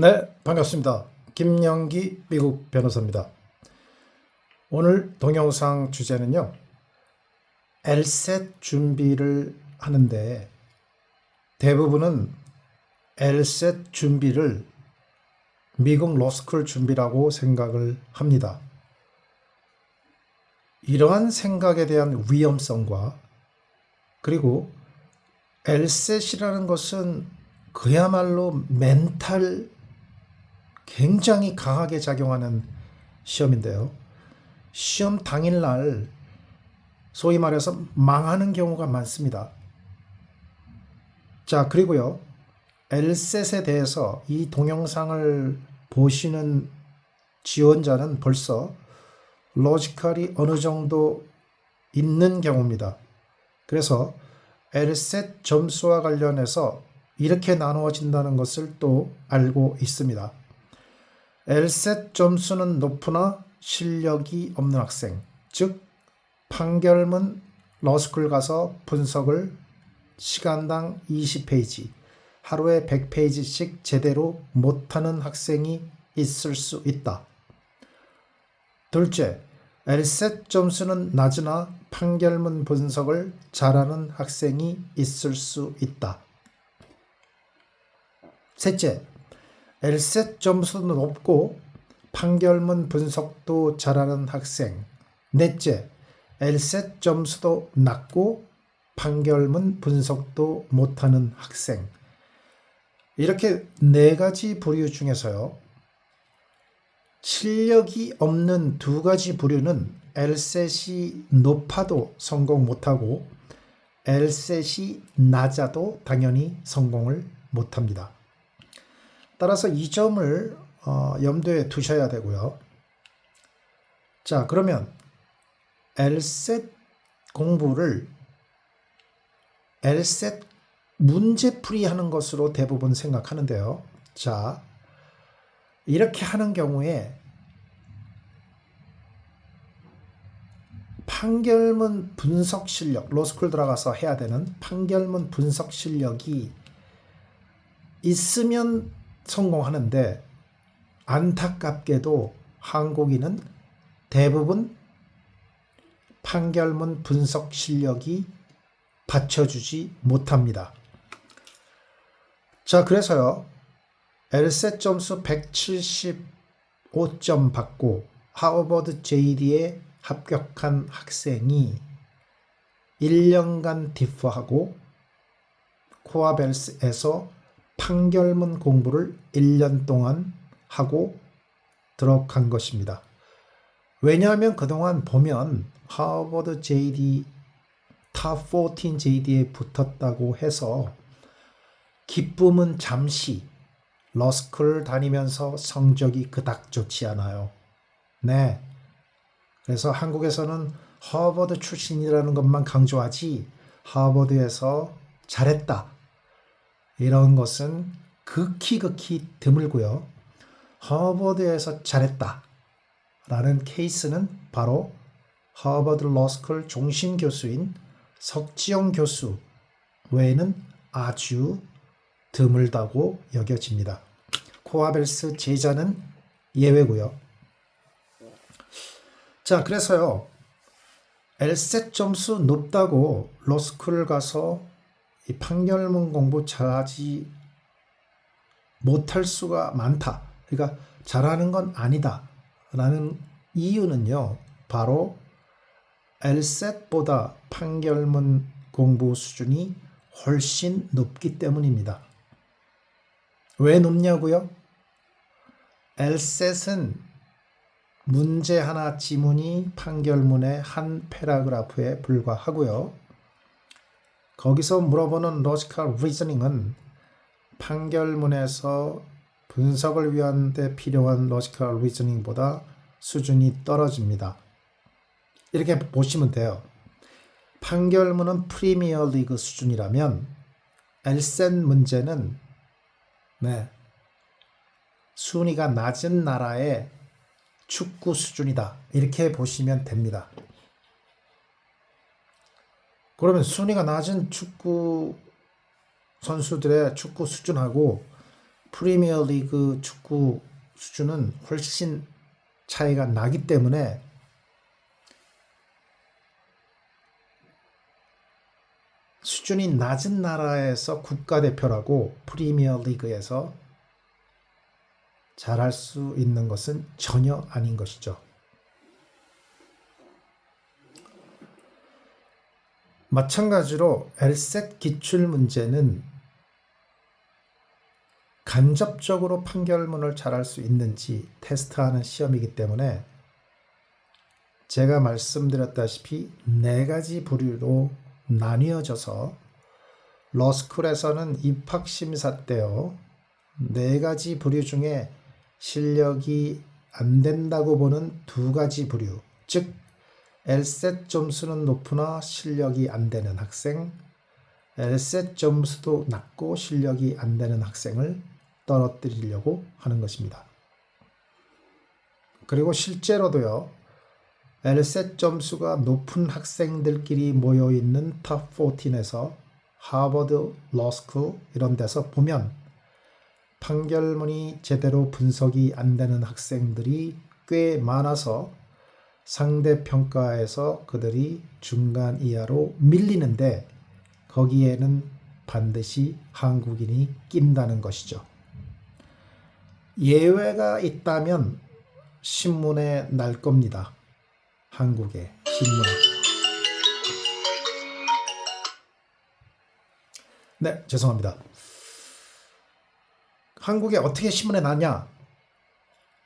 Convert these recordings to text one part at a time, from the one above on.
네, 반갑습니다. 김영기 미국 변호사입니다. 오늘 동영상 주제는요, LSAT 준비를 하는데 대부분은 LSAT 준비를 미국 로스쿨 준비라고 생각을 합니다. 이러한 생각에 대한 위험성과 그리고 LSAT이라는 것은 그야말로 멘탈 굉장히 강하게 작용하는 시험인데요. 시험 당일날 소위 말해서 망하는 경우가 많습니다. 자, 그리고요. LSAT에 대해서 이 동영상을 보시는 지원자는 벌써 로지컬이 어느 정도 있는 경우입니다. 그래서 LSAT 점수와 관련해서 이렇게 나누어진다는 것을 또 알고 있습니다. LSAT 점수는 높으나 실력이 없는 학생, 즉 판결문 러스쿨 가서 분석을 시간당 20페이지, 하루에 100페이지씩 제대로 못하는 학생이 있을 수 있다. 둘째, LSAT 점수는 낮으나 판결문 분석을 잘하는 학생이 있을 수 있다. 셋째, LSAT 점수도 높고 판결문 분석도 잘하는 학생. 넷째, LSAT 점수도 낮고 판결문 분석도 못하는 학생. 이렇게 네 가지 부류 중에서요. 실력이 없는 두 가지 부류는 LSAT이 높아도 성공 못하고 LSAT이 낮아도 당연히 성공을 못합니다. 따라서 이 점을 염두에 두셔야 되고요. 자, 그러면 LSAT 공부를 LSAT 문제풀이 하는 것으로 대부분 생각하는데요. 자, 이렇게 하는 경우에 판결문 분석 실력, 로스쿨 들어가서 해야 되는 판결문 분석 실력이 있으면 성공하는데 안타깝게도 한국인은 대부분 판결문 분석 실력이 받쳐주지 못합니다. 자, 그래서요. LSAT 점수 175점 받고 하버드 JD에 합격한 학생이 1년간 디프하고 코아벨스에서 판결문 공부를 1년 동안 하고 들어간 것입니다. 왜냐하면 그동안 보면 하버드 JD, 탑 14 JD에 붙었다고 해서 기쁨은 잠시, 러스쿨 다니면서 성적이 그닥 좋지 않아요. 네. 그래서 한국에서는 하버드 출신이라는 것만 강조하지 하버드에서 잘했다. 이런 것은 극히 드물고요. 하버드에서 잘했다 라는 케이스는 바로 하버드 로스쿨 종신 교수인 석지영 교수 외에는 아주 드물다고 여겨집니다. 코아벨스 제자는 예외고요. 자, 그래서요. LSAT 점수 높다고 로스쿨 가서 이 판결문 공부 잘하지 못할 수가 많다. 그러니까 잘하는 건 아니다. 라는 이유는요. 바로 LSAT보다 판결문 공부 수준이 훨씬 높기 때문입니다. 왜 높냐고요? LSAT은 문제 하나 지문이 판결문의 한 패러그래프에 불과하고요. 거기서 물어보는 로지컬 리저닝은 판결문에서 분석을 위한 데 필요한 로지컬 리저닝보다 수준이 떨어집니다. 이렇게 보시면 돼요. 판결문은 프리미어 리그 수준이라면 LSAT 문제는 순위가 낮은 나라의 축구 수준이다. 이렇게 보시면 됩니다. 그러면 순위가 낮은 축구 선수들의 축구 수준하고 프리미어 리그 축구 수준은 훨씬 차이가 나기 때문에 수준이 낮은 나라에서 국가대표라고 프리미어 리그에서 잘할 수 있는 것은 전혀 아닌 것이죠. 마찬가지로 LSAT 기출문제는 간접적으로 판결문을 잘할 수 있는지 테스트하는 시험이기 때문에 제가 말씀드렸다시피 4가지 부류로 나뉘어져서 러스쿨에서는 입학심사 때요 4가지 부류 중에 실력이 안 된다고 보는 2가지 부류, 즉 LSAT 점수는 높으나 실력이 안 되는 학생, LSAT 점수도 낮고 실력이 안 되는 학생을 떨어뜨리려고 하는 것입니다. 그리고 실제로도요, LSAT 점수가 높은 학생들끼리 모여있는 탑 14에서 하버드 러스쿨 이런 데서 보면 판결문이 제대로 분석이 안 되는 학생들이 꽤 많아서 상대평가에서 그들이 중간 이하로 밀리는데 거기에는 반드시 한국인이 낀다는 것이죠. 예외가 있다면 신문에 날 겁니다. 한국의 신문에. 네, 죄송합니다. 한국에 어떻게 신문에 나냐?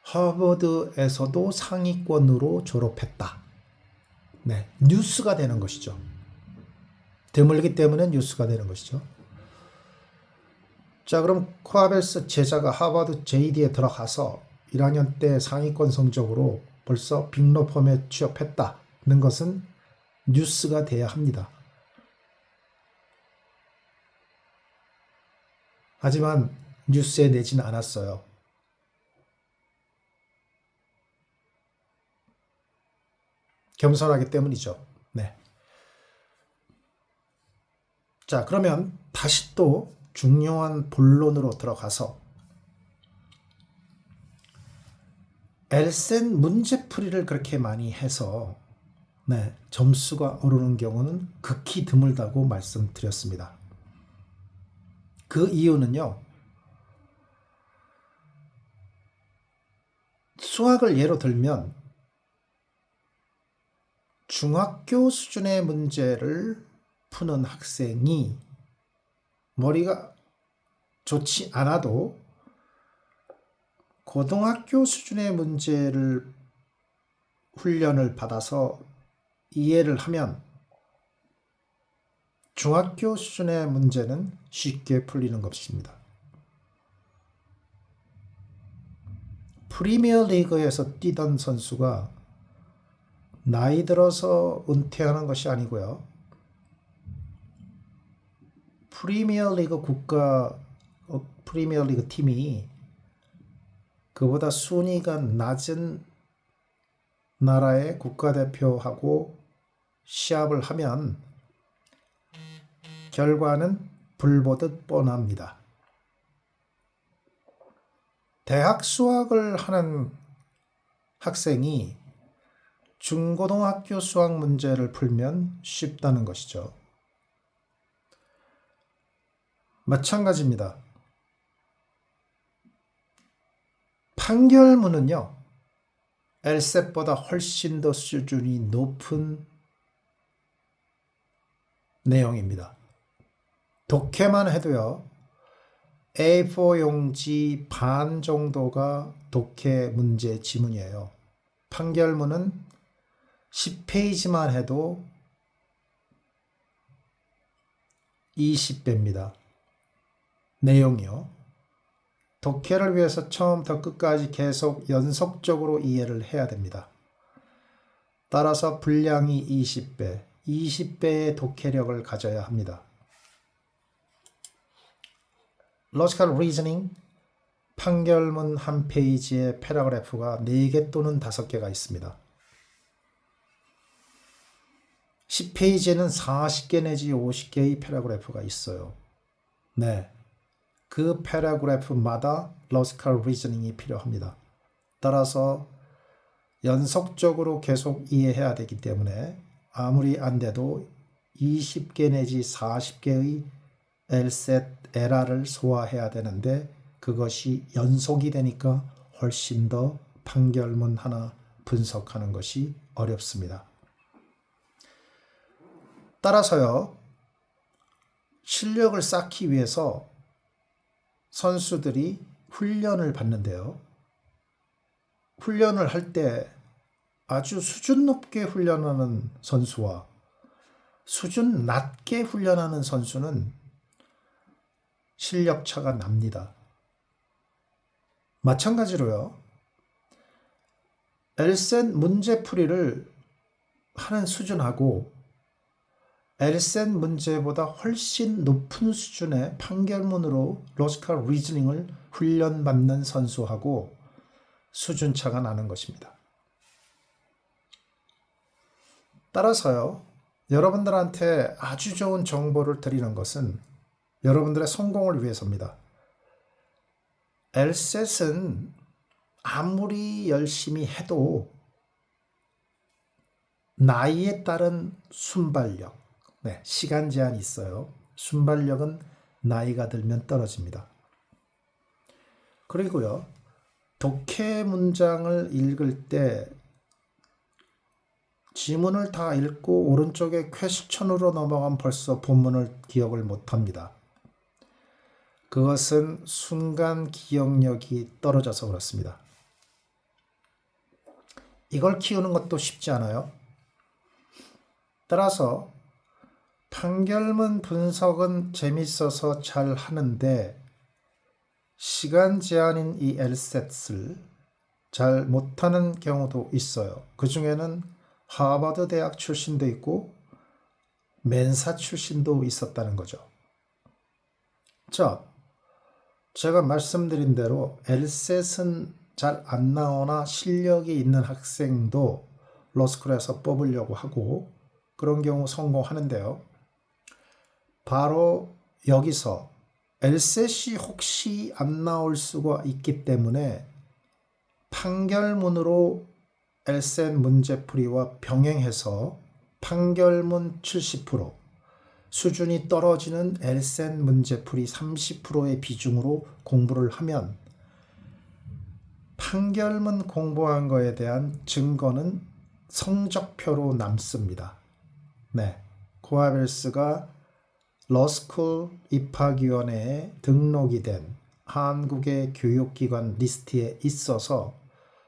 하버드에서도 상위권으로 졸업했다. 네, 뉴스가 되는 것이죠. 드물기 때문에 뉴스가 되는 것이죠. 자, 그럼 코아벨스 제자가 하버드 JD에 들어가서 1학년 때 상위권 성적으로 벌써 빅로펌에 취업했다는 것은 뉴스가 돼야 합니다. 하지만 뉴스에 내지는 않았어요. 겸손하기 때문이죠. 네. 자, 그러면 다시 또 중요한 본론으로 들어가서 LSAT 문제풀이를 그렇게 많이 해서 네, 점수가 오르는 경우는 극히 드물다고 말씀드렸습니다. 그 이유는요. 수학을 예로 들면 중학교 수준의 문제를 푸는 학생이 머리가 좋지 않아도 고등학교 수준의 문제를 훈련을 받아서 이해를 하면 중학교 수준의 문제는 쉽게 풀리는 것입니다. 프리미어 리그에서 뛰던 선수가 나이 들어서 은퇴하는 것이 아니고요. 프리미어 리그 팀이 그보다 순위가 낮은 나라의 국가대표하고 시합을 하면 결과는 불보듯 뻔합니다. 대학 수학을 하는 학생이 중고등학교 수학 문제를 풀면 쉽다는 것이죠. 마찬가지입니다. 판결문은요, LSAT보다 훨씬 더 수준이 높은 내용입니다. 독해만 해도요, A4 용지 반 정도가 독해 문제 지문이에요. 판결문은 10페이지만 해도 20배입니다. 내용이요. 독해를 위해서 처음부터 끝까지 계속 연속적으로 이해를 해야 됩니다. 따라서 분량이 20배, 20배의 독해력을 가져야 합니다. Logical Reasoning 판결문 한 페이지에 패러그래프가 4개 또는 5개가 있습니다. 10페이지에는 40개 내지 50개의 패러그래프가 있어요. 네. 그 패러그래프마다 로지컬 리즈닝이 필요합니다. 따라서 연속적으로 계속 이해해야 되기 때문에 아무리 안 돼도 20개 내지 40개의 LSAT 에라를 소화해야 되는데 그것이 연속이 되니까 훨씬 더 판결문 하나 분석하는 것이 어렵습니다. 따라서요, 실력을 쌓기 위해서 선수들이 훈련을 받는데요. 훈련을 할 때 아주 수준 높게 훈련하는 선수와 수준 낮게 훈련하는 선수는 실력 차가 납니다. 마찬가지로요, LSAT 문제풀이를 하는 수준하고 LSAT 문제보다 훨씬 높은 수준의 판결문으로 로지컬 리즈닝을 훈련받는 선수하고 수준차가 나는 것입니다. 따라서요, 여러분들한테 아주 좋은 정보를 드리는 것은 여러분들의 성공을 위해서입니다. LSAT은 아무리 열심히 해도 나이에 따른 순발력, 시간 제한이 있어요. 순발력은 나이가 들면 떨어집니다. 그리고요, 독해 문장을 읽을 때 지문을 다 읽고 오른쪽에 퀘스천으로 넘어가면 벌써 본문을 기억을 못합니다. 그것은 순간 기억력이 떨어져서 그렇습니다. 이걸 키우는 것도 쉽지 않아요. 따라서 판결문 분석은 재밌어서 잘 하는데 시간 제한인 이 LSAT을 잘 못하는 경우도 있어요. 그 중에는 하버드 대학 출신도 있고 멘사 출신도 있었다는 거죠. 자, 제가 말씀드린 대로 LSAT은 잘 안 나오나 실력이 있는 학생도 로스쿨에서 뽑으려고 하고 그런 경우 성공하는데요. 바로 여기서 LSAT이 혹시 안 나올 수가 있기 때문에 판결문으로 LSAT 문제풀이와 병행해서 판결문 70%, 수준이 떨어지는 LSAT 문제풀이 30%의 비중으로 공부를 하면 판결문 공부한 거에 대한 증거는 성적표로 남습니다. 코아벨스가 러스쿨 입학위원회에 등록이 된 한국의 교육기관 리스트에 있어서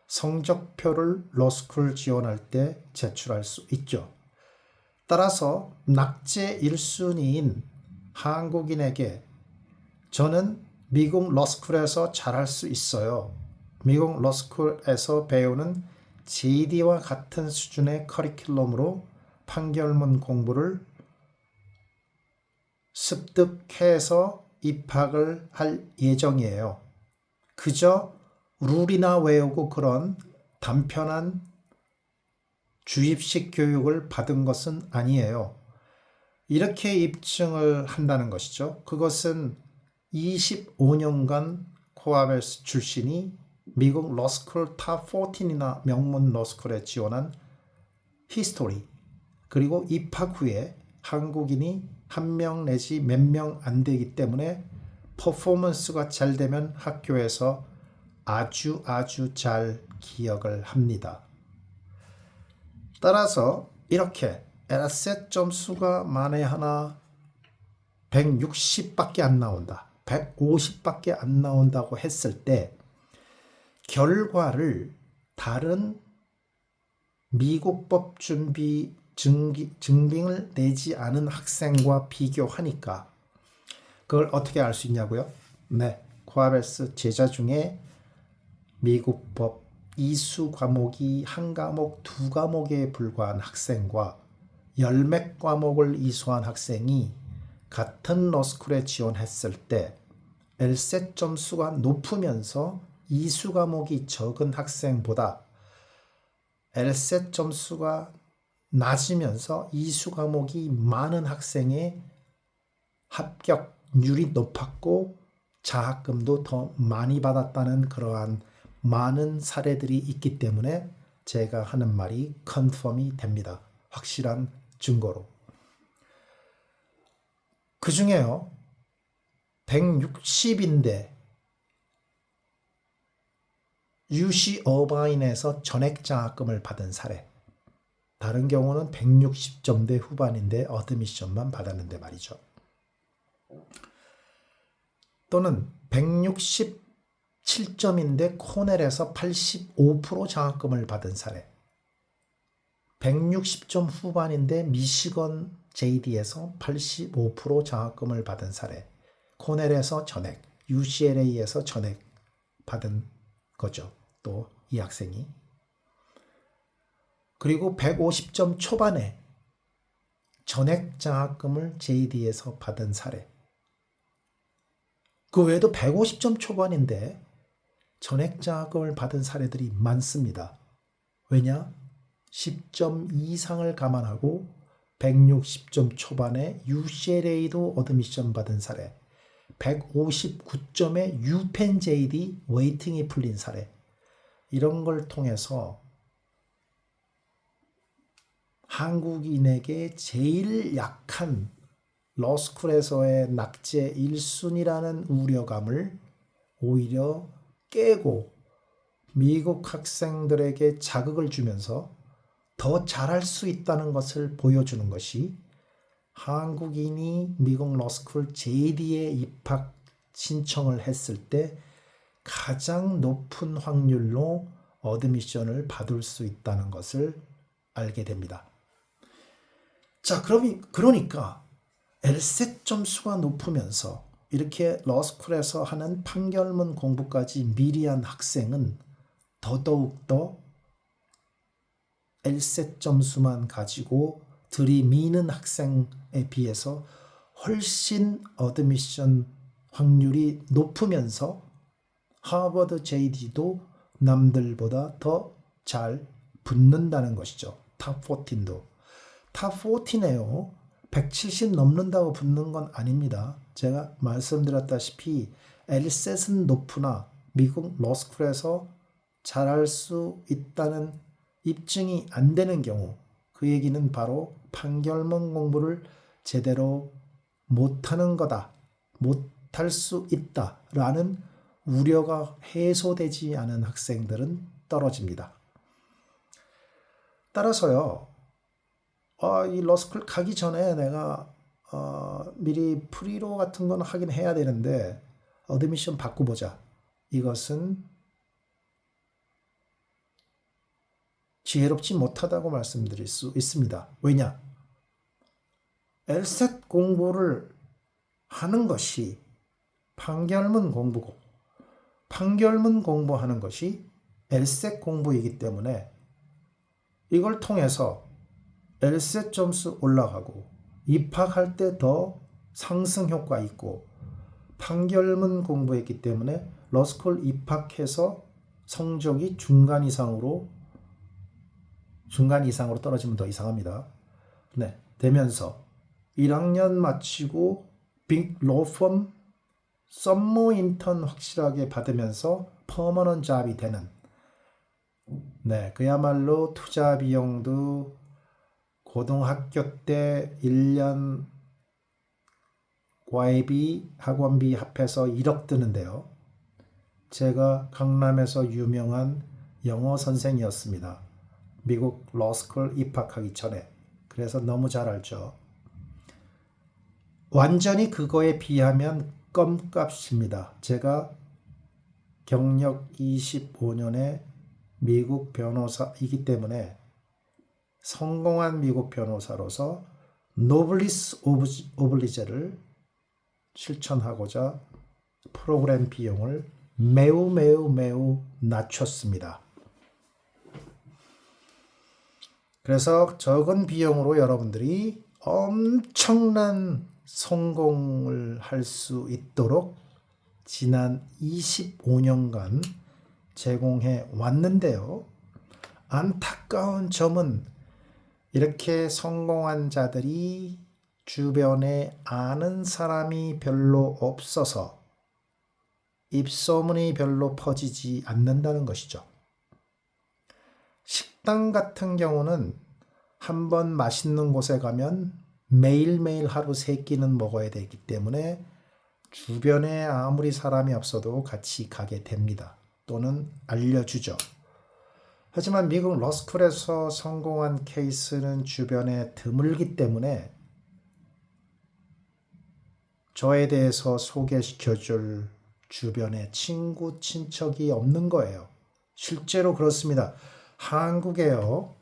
성적표를 러스쿨 지원할 때 제출할 수 있죠. 따라서 낙제 1순위인 한국인에게 저는 미국 러스쿨에서 잘할 수 있어요. 미국 러스쿨에서 배우는 JD와 같은 수준의 커리큘럼으로 판결문 공부를 습득해서 입학을 할 예정이에요. 그저 룰이나 외우고 그런 단편한 주입식 교육을 받은 것은 아니에요. 이렇게 입증을 한다는 것이죠. 그것은 25년간 코아벨스 출신이 미국 러스쿨 탑 14이나 명문 러스쿨에 지원한 히스토리, 그리고 입학 후에 한국인이 한 명 내지 몇 명 안 되기 때문에 퍼포먼스가 잘 되면 학교에서 아주 잘 기억을 합니다. 따라서 이렇게 LSAT 점수가 만에 하나 160밖에 안 나온다, 150밖에 안 나온다고 했을 때 결과를 다른 미국 법 준비 증빙을 내지 않은 학생과 비교하니까 그걸 어떻게 알 수 있냐고요? 코아벨스 제자 중에 미국 법 이수 과목이 한 과목, 두 과목에 불과한 학생과 열몇 과목을 이수한 학생이 같은 러스쿨에 지원했을 때 LSAT 점수가 높으면서 이수 과목이 적은 학생보다 LSAT 점수가 낮으면서 이수 과목이 많은 학생의 합격률이 높았고 장학금도 더 많이 받았다는 그러한 많은 사례들이 있기 때문에 제가 하는 말이 컨펌이 됩니다. 확실한 증거로. 그 중에요, 160인데 UC 어바인에서 전액장학금을 받은 사례. 다른 경우는 160점대 후반인데 어드미션만 받았는데 말이죠. 또는 167점인데 코넬에서 85% 장학금을 받은 사례. 160점 후반인데 미시건 JD에서 85% 장학금을 받은 사례. 코넬에서 전액, UCLA에서 전액 받은 거죠. 또 이 학생이. 그리고 150점 초반에 전액 장학금을 JD에서 받은 사례. 그 외에도 150점 초반인데 전액 장학금을 받은 사례들이 많습니다. 왜냐? 10점 이상을 감안하고 160점 초반에 UCLA도 어드미션 받은 사례, 159점에 UPenn JD 웨이팅이 풀린 사례, 이런 걸 통해서 한국인에게 제일 약한 러스쿨에서의 낙제 1순위라는 우려감을 오히려 깨고 미국 학생들에게 자극을 주면서 더 잘할 수 있다는 것을 보여주는 것이 한국인이 미국 러스쿨 JD에 입학 신청을 했을 때 가장 높은 확률로 어드미션을 받을 수 있다는 것을 알게 됩니다. 자, 그러니까 LSAT 점수가 높으면서 이렇게 러스쿨에서 하는 판결문 공부까지 미리 한 학생은 더더욱더 LSAT 점수만 가지고 들이미는 학생에 비해서 훨씬 어드미션 확률이 높으면서 하버드 JD도 남들보다 더 잘 붙는다는 것이죠. 탑 14도. 탑 14에요. 170 넘는다고 붙는 건 아닙니다. 제가 말씀드렸다시피 LSAT은 높으나 미국 러스쿨에서 잘할 수 있다는 입증이 안 되는 경우, 그 얘기는 바로 판결문 공부를 제대로 못하는 거다, 못할 수 있다라는 우려가 해소되지 않은 학생들은 떨어집니다. 따라서요, 이 러스쿨 가기 전에 내가 미리 프리로 같은 건 하긴 해야 되는데 어드미션 받고 보자. 이것은 지혜롭지 못하다고 말씀드릴 수 있습니다. 왜냐? LSAT 공부를 하는 것이 판결문 공부고 판결문 공부하는 것이 LSAT 공부이기 때문에 이걸 통해서 LSAT 점수 올라가고 입학할 때 더 상승 효과 있고 판결문 공부했기 때문에 러스쿨 입학해서 성적이 중간 이상으로 떨어지면 더 이상합니다. 네, 되면서 1학년 마치고 빅 로펌 썸머 인턴 확실하게 받으면서 퍼머넌 잡이 되는, 네, 그야말로 투자 비용도 고등학교 때 1년 과외비, 학원비 합해서 1억 드는데요. 제가 강남에서 유명한 영어 선생이었습니다. 미국 러스쿨 입학하기 전에. 그래서 너무 잘 알죠. 완전히 그거에 비하면 껌값입니다. 제가 경력 25년의 미국 변호사이기 때문에 성공한 미국 변호사로서 노블리스 오블리제를 실천하고자 프로그램 비용을 매우 낮췄습니다. 그래서 적은 비용으로 여러분들이 엄청난 성공을 할 수 있도록 지난 25년간 제공해 왔는데요. 안타까운 점은 이렇게 성공한 자들이 주변에 아는 사람이 별로 없어서 입소문이 별로 퍼지지 않는다는 것이죠. 식당 같은 경우는 한번 맛있는 곳에 가면 매일매일 하루 3끼는 먹어야 되기 때문에 주변에 아무리 사람이 없어도 같이 가게 됩니다. 또는 알려주죠. 하지만 미국 러스쿨에서 성공한 케이스는 주변에 드물기 때문에 저에 대해서 소개시켜줄 주변에 친구, 친척이 없는 거예요. 실제로 그렇습니다. 한국에요.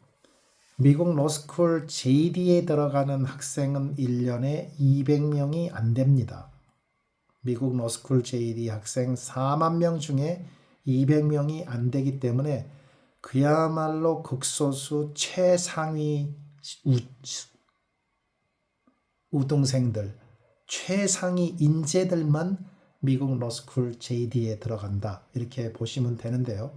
미국 러스쿨 JD에 들어가는 학생은 1년에 200명이 안 됩니다. 미국 러스쿨 JD 학생 4만 명 중에 200명이 안 되기 때문에 그야말로 극소수 최상위 우등생들, 최상위 인재들만 미국 러스쿨 JD에 들어간다. 이렇게 보시면 되는데요.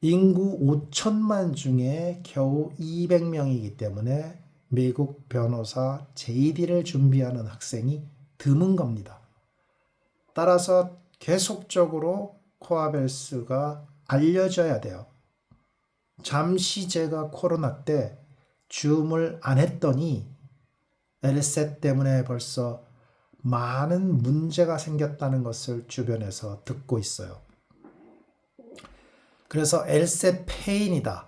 인구 5천만 중에 겨우 200명이기 때문에 미국 변호사 JD를 준비하는 학생이 드문 겁니다. 따라서 계속적으로 코아벨스가 알려져야 돼요. 잠시 제가 코로나 때 줌을 안 했더니 LSAT 때문에 벌써 많은 문제가 생겼다는 것을 주변에서 듣고 있어요. 그래서 LSAT 페인이다.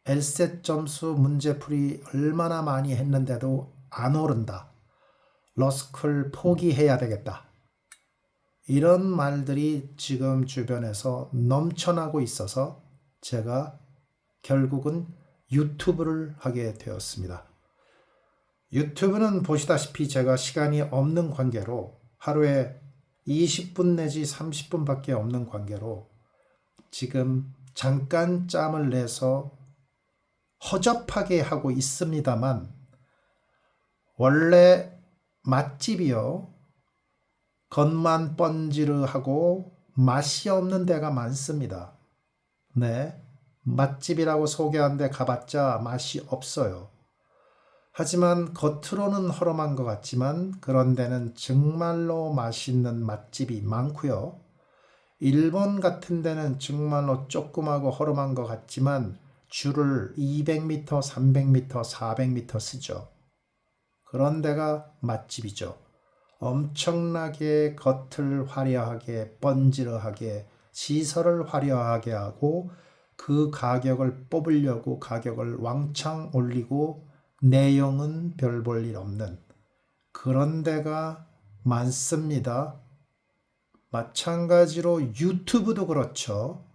LSAT 점수 문제풀이 얼마나 많이 했는데도 안 오른다. 러스쿨 포기해야 되겠다. 이런 말들이 지금 주변에서 넘쳐나고 있어서 제가 결국은 유튜브를 하게 되었습니다. 유튜브는 보시다시피 제가 시간이 없는 관계로 하루에 20분 내지 30분밖에 없는 관계로 지금 잠깐 짬을 내서 허접하게 하고 있습니다만 원래 맛집이요. 겉만 번지르하고 맛이 없는 데가 많습니다. 네, 맛집이라고 소개한 데 가봤자 맛이 없어요. 하지만 겉으로는 허름한 것 같지만 그런 데는 정말로 맛있는 맛집이 많고요. 일본 같은 데는 정말로 조그마고 허름한 것 같지만 줄을 200m, 300m, 400m 쓰죠. 그런 데가 맛집이죠. 엄청나게 겉을 화려하게 번지르하게 시설을 화려하게 하고 그 가격을 뽑으려고 가격을 왕창 올리고 내용은 별 볼 일 없는 그런 데가 많습니다. 마찬가지로 유튜브도 그렇죠.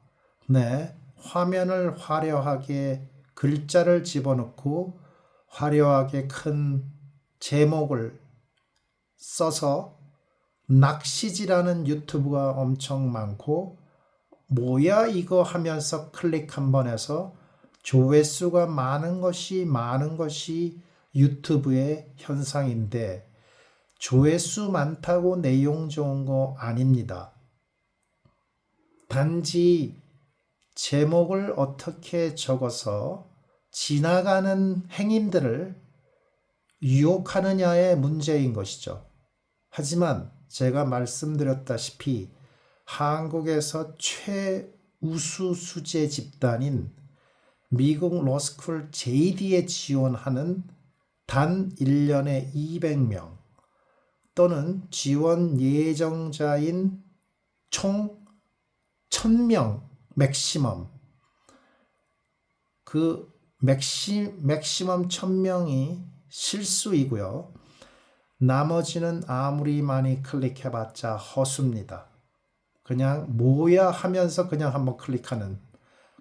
네, 화면을 화려하게 글자를 집어넣고 화려하게 큰 제목을 써서 낚시질하는 유튜브가 엄청 많고 뭐야 이거 하면서 클릭 한번 해서 조회수가 많은 것이 유튜브의 현상인데 조회수 많다고 내용 좋은 거 아닙니다. 단지 제목을 어떻게 적어서 지나가는 행인들을 유혹하느냐의 문제인 것이죠. 하지만 제가 말씀드렸다시피 한국에서 최우수 수재 집단인 미국 러스쿨 JD에 지원하는 단 1년에 200명 또는 지원 예정자인 총 1000명 맥시멈 그 맥시멈 1000명이 실수이고요. 나머지는 아무리 많이 클릭해봤자 허수입니다. 그냥 뭐야 하면서 그냥 한번 클릭하는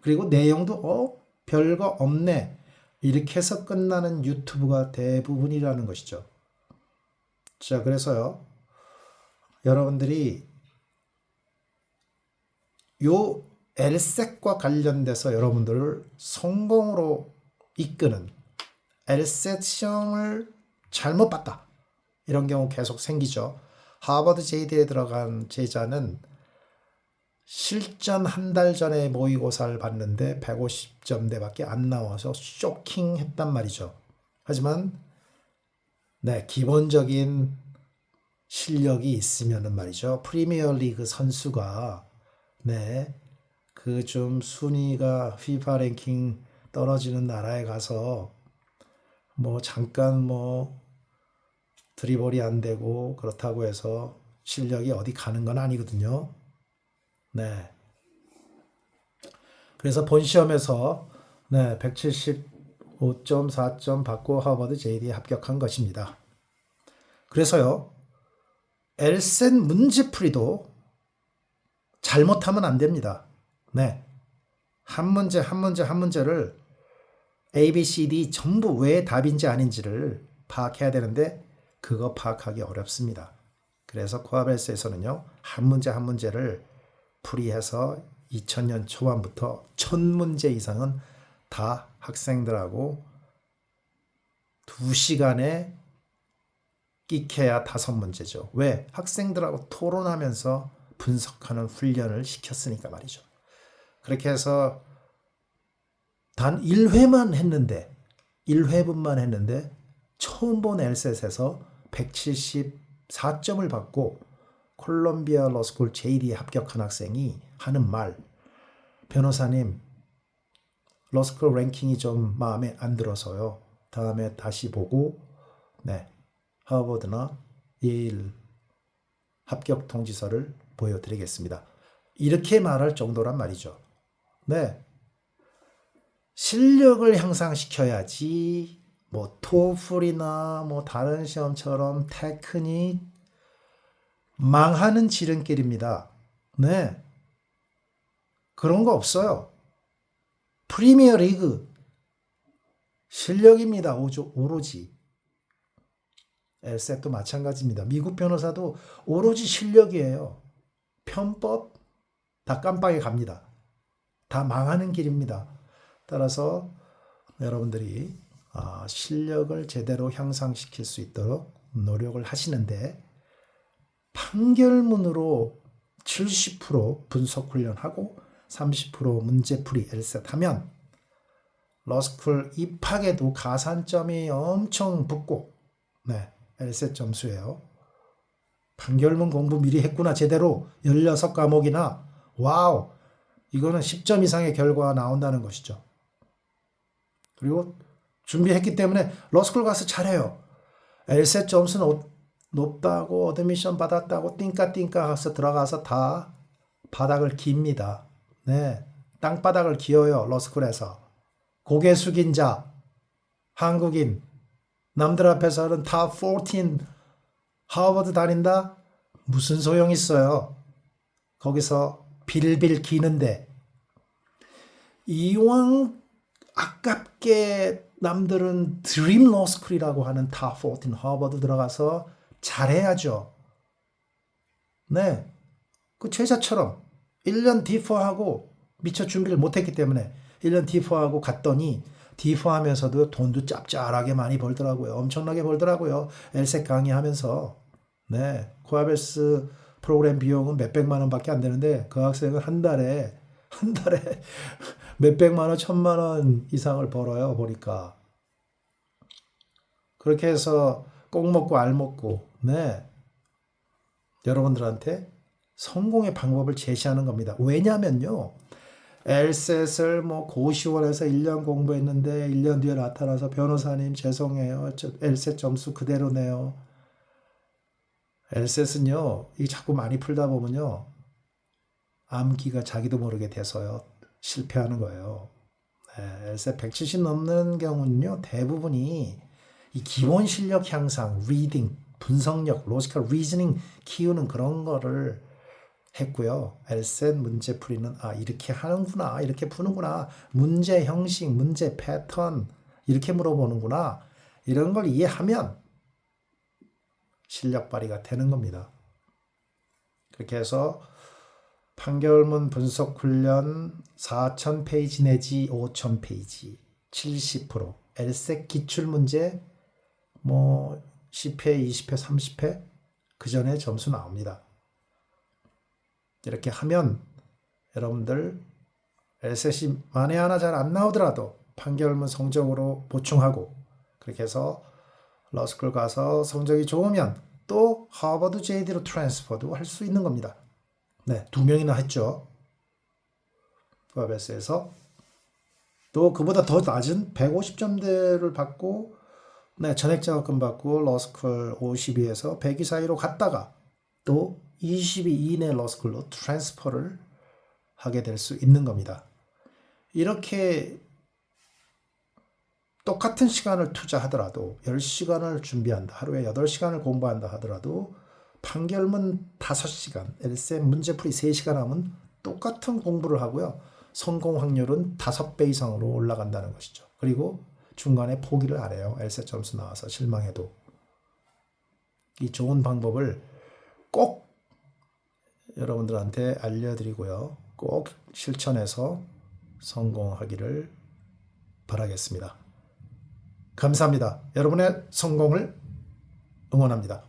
그리고 내용도 별거 없네 이렇게 해서 끝나는 유튜브가 대부분이라는 것이죠. 자, 그래서요 여러분들이 요 LSAT과 관련돼서 여러분들을 성공으로 이끄는 LSAT 시험을 잘못 봤다 이런 경우 계속 생기죠. 하버드 JD에 들어간 제자는 실전 한 달 전에 모의고사를 봤는데 150점대밖에 안 나와서 쇼킹했단 말이죠. 하지만 네, 기본적인 실력이 있으면은 말이죠. 프리미어 리그 선수가 네, 그 좀 순위가 FIFA 랭킹 떨어지는 나라에 가서 뭐 잠깐 뭐 드리블이 안 되고 그렇다고 해서 실력이 어디 가는 건 아니거든요. 네. 그래서 본 시험에서 네, 175.4점 받고 하버드 JD에 합격한 것입니다. 그래서요, 엘센 문제풀이도 잘못하면 안 됩니다. 네. 한 문제 한 문제 한 문제를 A, B, C, D 전부 왜 답인지 아닌지를 파악해야 되는데 그거 파악하기 어렵습니다. 그래서 코아벨스에서는요, 한 문제 한 문제를 풀이해서 2000년 초반부터 1000문제 이상은 다 학생들하고 2시간에 끼켜야 5문제죠. 왜? 학생들하고 토론하면서 분석하는 훈련을 시켰으니까 말이죠. 그렇게 해서 단 1회만 했는데 1회분만 했는데 처음 본 엘셋에서 174점을 받고 콜롬비아 러스쿨 JD에 합격한 학생이 하는 말, 변호사님 러스쿨 랭킹이 좀 마음에 안 들어서요. 다음에 다시 보고 네, 하버드나 예일 합격 통지서를 보여드리겠습니다. 이렇게 말할 정도란 말이죠. 네, 실력을 향상시켜야지 뭐 토플이나 뭐 다른 시험처럼 테크닉 망하는 지름길입니다. 네, 그런 거 없어요. 프리미어 리그 실력입니다. 오로지. 엘셋도 마찬가지입니다. 미국 변호사도 오로지 실력이에요. 편법 다 깜빡이 갑니다. 다 망하는 길입니다. 따라서 여러분들이 실력을 제대로 향상시킬 수 있도록 노력을 하시는데 판결문으로 70% 분석 훈련하고 30% 문제풀이 엘셋 하면 러스쿨 입학에도 가산점이 엄청 붙고 네, 엘셋 점수예요. 판결문 공부 미리 했구나 제대로 16과목이나 와우 이거는 10점 이상의 결과가 나온다는 것이죠. 그리고 준비했기 때문에 러스쿨 가서 잘해요. 엘셋 점수는 높다고 어드미션 받았다고 띵까띵까 해서 들어가서 다 바닥을 깁니다. 네, 땅바닥을 기어요. 러스쿨에서. 고개 숙인 자, 한국인, 남들 앞에서는 탑 14 하버드 다닌다? 무슨 소용 있어요. 거기서 빌빌 기는데 이왕 아깝게 남들은 드림 로스쿨이라고 하는 탑 14 하버드 들어가서 잘해야죠. 네, 그 제자처럼 1년 D4하고 미처 준비를 못했기 때문에 1년 D4하고 갔더니 D4 하면서도 돈도 짭짤하게 많이 벌더라고요. 엄청나게 벌더라고요. 엘셋 강의하면서. 네, 코아벨스 프로그램 비용은 몇백만 원밖에 안 되는데 그 학생은 한 달에 몇백만 원, 1000만 원 이상을 벌어요. 보니까. 그렇게 해서 꼭 먹고 알 먹고 네, 여러분들한테 성공의 방법을 제시하는 겁니다. 왜냐면요. 엘셋을 뭐 고시원에서 1년 공부했는데 1년 뒤에 나타나서 변호사님 죄송해요. 엘셋 점수 그대로네요. 엘셋은요. 이 자꾸 많이 풀다 보면요. 암기가 자기도 모르게 돼서요. 실패하는 거예요. 네, 엘셋 170 넘는 경우는요. 대부분이 이 기본 실력 향상, 리딩, 분석력, 로지컬 리즈닝 키우는 그런 거를 했고요. 엘셋 문제풀이는 이렇게 하는구나. 이렇게 푸는구나. 문제 형식, 문제 패턴 이렇게 물어보는구나. 이런 걸 이해하면 실력 발휘가 되는 겁니다. 그렇게 해서 판결문 분석 훈련 4000페이지 내지 5000페이지 70% 엘셋 기출문제 뭐 10회, 20회, 30회 그 전에 점수 나옵니다. 이렇게 하면 여러분들 엘셋이 만에 하나 잘 안 나오더라도 판결문 성적으로 보충하고 그렇게 해서 러스쿨 가서 성적이 좋으면 또 하버드 JD로 트랜스퍼도 할 수 있는 겁니다. 네, 2명이나 했죠. 푸아베스에서. 또 그보다 더 낮은 150점대를 받고 네, 전액장학금 받고 러스쿨 52에서 102 사이로 갔다가 또 22 이내 러스쿨로 트랜스퍼를 하게 될 수 있는 겁니다. 이렇게 똑같은 시간을 투자하더라도 10시간을 준비한다. 하루에 8시간을 공부한다 하더라도 판결문 5시간, LSM 문제풀이 3시간 하면 똑같은 공부를 하고요. 성공 확률은 5배 이상으로 올라간다는 것이죠. 그리고 중간에 포기를 안 해요. LSAT 점수 나와서 실망해도. 이 좋은 방법을 꼭 여러분들한테 알려드리고요. 꼭 실천해서 성공하기를 바라겠습니다. 감사합니다. 여러분의 성공을 응원합니다.